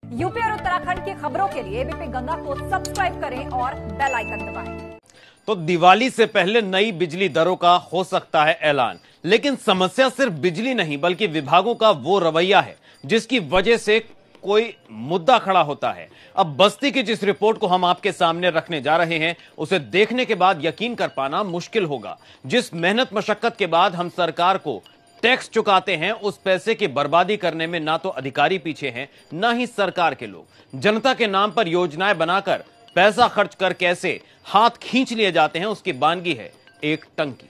UP और उत्तराखंड की खबरों के लिए एबीपी गंगा को सब्सक्राइब करें और बेल आइकन दबाएं। तो दिवाली से पहले नई बिजली दरों का हो सकता है ऐलान, लेकिन समस्या सिर्फ बिजली नहीं बल्कि विभागों का वो रवैया है जिसकी वजह से कोई मुद्दा खड़ा होता है। अब बस्ती की जिस रिपोर्ट को हम आपके सामने रखने जा रहे हैं उसे देखने के बाद यकीन कर पाना मुश्किल होगा। जिस मेहनत मशक्कत के बाद हम सरकार को टैक्स चुकाते हैं, उस पैसे की बर्बादी करने में ना तो अधिकारी पीछे हैं, ना ही सरकार के लोग। जनता के नाम पर योजनाएं बनाकर पैसा खर्च कर कैसे हाथ खींच लिए जाते हैं, उसकी बानगी है एक टंकी।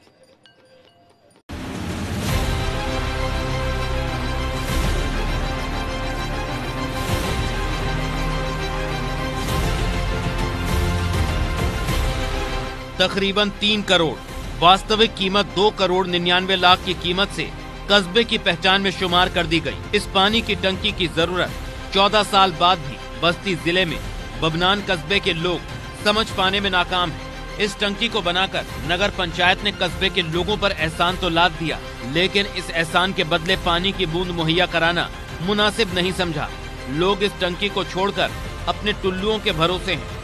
तकरीबन 3 करोड़, वास्तविक कीमत 2 करोड़ 99 लाख की कीमत से कस्बे की पहचान में शुमार कर दी गई। इस पानी की टंकी की जरूरत 14 साल बाद भी बस्ती जिले में बबनान कस्बे के लोग समझ पाने में नाकाम है। इस टंकी को बनाकर नगर पंचायत ने कस्बे के लोगों पर एहसान तो लाद दिया, लेकिन इस एहसान के बदले पानी की बूंद मुहैया कराना मुनासिब नहीं समझा। लोग इस टंकी को छोड़कर अपने टुल्लुओं के भरोसे हैं।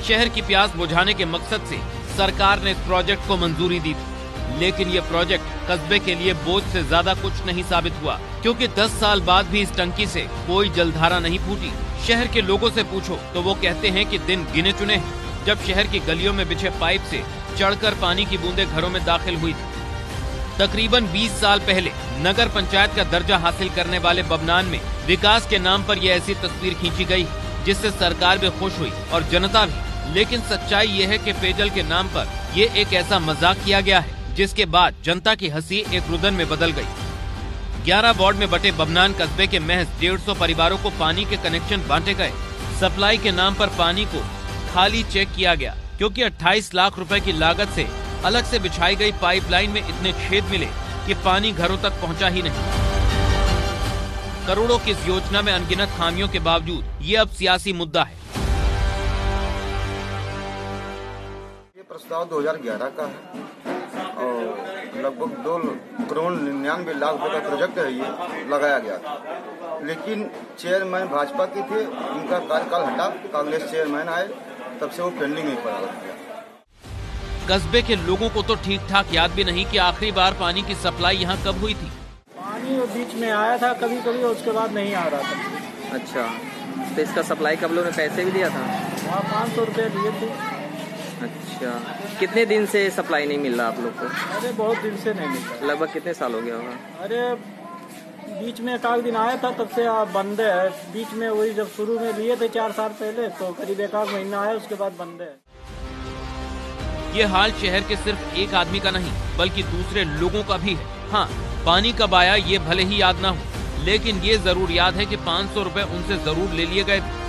शहर की प्यास बुझाने के मकसद से सरकार ने इस प्रोजेक्ट को मंजूरी दी थी, लेकिन ये प्रोजेक्ट कस्बे के लिए बोझ से ज्यादा कुछ नहीं साबित हुआ, क्योंकि 10 साल बाद भी इस टंकी से कोई जलधारा नहीं फूटी। शहर के लोगों से पूछो तो वो कहते हैं कि दिन गिने चुने हैं जब शहर की गलियों में बिछे पाइप से चढ़कर पानी की बूंदें घरों में दाखिल हुई थी। तकरीबन 20 साल पहले नगर पंचायत का दर्जा हासिल करने वाले बबनान में विकास के नाम पर यह ऐसी तस्वीर खींची गई जिससे सरकार भी खुश हुई और जनता भी। लेकिन सच्चाई ये है कि पेयजल के नाम पर ये एक ऐसा मजाक किया गया है जिसके बाद जनता की हंसी एक रुदन में बदल गई। 11 वार्ड में बटे बबनान कस्बे के महज 150 परिवारों को पानी के कनेक्शन बांटे गए। सप्लाई के नाम पर पानी को खाली चेक किया गया, क्योंकि 28 लाख रुपए की लागत से अलग से बिछाई गई पाइपलाइन में इतने छेद मिले कि पानी घरों तक पहुंचा ही नहीं। करोड़ों की इस योजना में अनगिनत खामियों के बावजूद ये अब सियासी मुद्दा है। प्रस्ताव 2011 का है और लगभग 2 करोड़ 99 लाख रुपए का प्रोजेक्ट है, ये लगाया गया था। लेकिन चेयरमैन भाजपा के थे, उनका कार्यकाल हटा, कांग्रेस चेयरमैन आए, तब से वो पेंडिंग में पड़ा था। कस्बे के लोगों को तो ठीक ठाक याद भी नहीं कि आखिरी बार पानी की सप्लाई यहाँ कब हुई थी। पानी बीच में आया था कभी कभी, उसके बाद नहीं आ रहा था। अच्छा, तो इसका सप्लाई का लोगों ने पैसे भी दिया था? वहाँ 500 रुपये दिए थे। अच्छा, कितने दिन से सप्लाई नहीं मिल रहा आप लोग को? अरे बहुत दिन से नहीं मिला। लगभग कितने साल हो गया होगा? अरे बीच में एक दिन आया था, तब से बंद है। बीच में वही जब शुरू में लिए थे 4 साल पहले, तो करीब 1 महीना आया, उसके बाद बंद है। ये हाल शहर के सिर्फ एक आदमी का नहीं बल्कि दूसरे लोगों का भी है। हाँ, पानी कब आया ये भले ही याद ना हो, लेकिन ये जरूर याद है कि 500 रुपए उनसे जरूर ले लिए गए थे।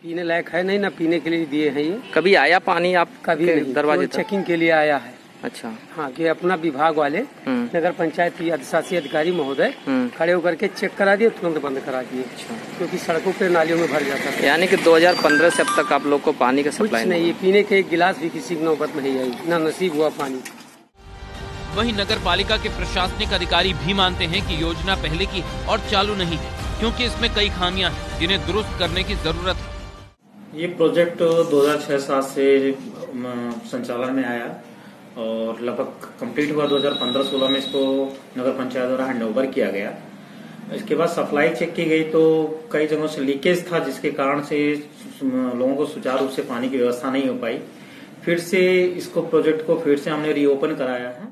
पीने लायक है नहीं, ना पीने के लिए दिए हैं ये। कभी आया पानी आप कभी नहीं, दरवाजे चेकिंग के लिए आया है। अच्छा, हाँ, कि अपना विभाग वाले नगर पंचायत की अधिशासी अधिकारी महोदय खड़े होकर के चेक करा दिए, तुरंत बंद करा दिए। अच्छा, क्योंकि सड़कों पे नालियों में भर जाता था। यानी कि 2015 से अब तक आप लोग को पानी का सप्लाई नहीं, पीने के एक गिलास भी किसी की नौबत नहीं आई, न नसीब हुआ पानी। वहीं नगर पालिका के प्रशासनिक अधिकारी भी मानते हैं कि योजना पहले की और चालू नहीं है, क्योंकि इसमें कई खामियां हैं जिन्हें दुरुस्त करने की जरूरत है। ये प्रोजेक्ट 2006-07 से संचालन में आया और लगभग कंप्लीट हुआ 2015-16 में। इसको नगर पंचायत द्वारा हैंडओवर किया गया। इसके बाद सप्लाई चेक की गई तो कई जगहों से लीकेज था, जिसके कारण से लोगों को सुचारू रूप से पानी की व्यवस्था नहीं हो पाई। फिर से इसको प्रोजेक्ट को फिर से हमने रीओपन कराया है।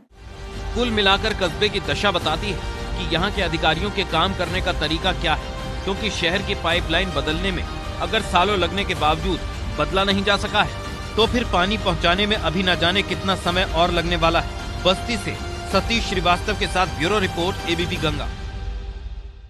कुल मिलाकर कस्बे की दशा बताती है कि यहाँ के अधिकारियों के काम करने का तरीका क्या है, क्योंकि शहर की पाइपलाइन बदलने में अगर सालों लगने के बावजूद बदला नहीं जा सका है, तो फिर पानी पहुंचाने में अभी न जाने कितना समय और लगने वाला है। बस्ती से सतीश श्रीवास्तव के साथ ब्यूरो रिपोर्ट, एबीपी गंगा।